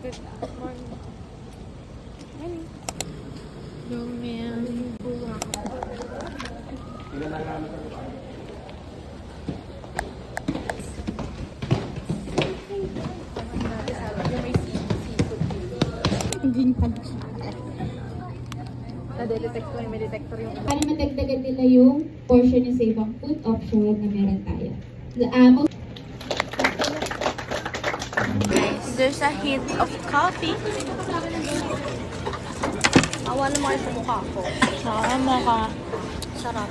Good morning. Morning. Yo, man. Hindi pa. Na-detect ko yung may detector yung Para madagdagan nila yung portion sa ibang food option na meron tayo. There's a hint of coffee. Awa naman sa mukha ko. Nakakama ka. Sarap.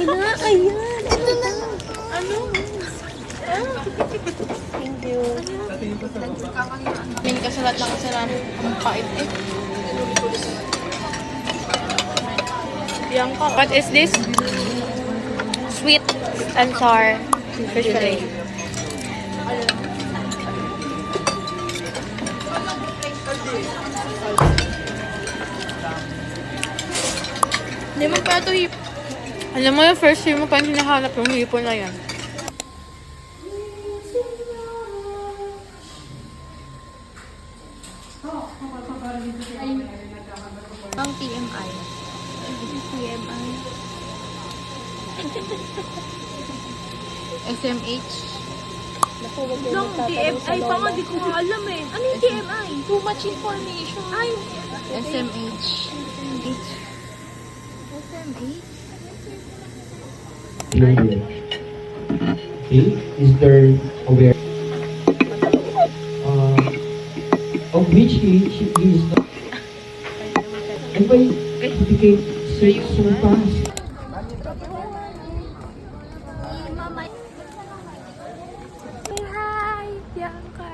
Ina, ayan. Ito na. Ano? Thank you. Min kasalat lang kasi lang ang pait eh. Bianca, what is this? Sweet and sour fish fillet. Hindi mo pa ito hip. Alam mo yung first year mo pa yung hinahanap yung hipon na yan. Ang TMI. TMI. SMH. Yung TMI pa nga, di ko nga alam eh. Ano yung TMI? Too much information. Ay, SMH. SMH? Okay, is there aware of which he is not? And why indicate so fast? Say hi, Bianca.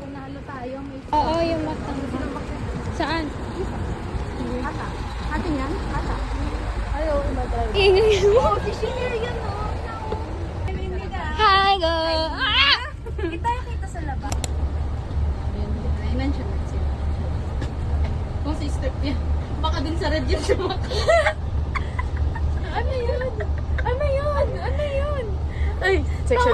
Panalo tayo. Oo, yung matang. Saan? Ata. Atin yan? Ata. Ayaw, iba tayo. Ingay mo. Oh, si Shinir yan o. Hi, girl. Ah! Hindi tayo kita sa labas. I-mention it siya. Kung si step niya. Baka din sa red yun siya Ano yun? Ano yun? Ano yun? Ay, section.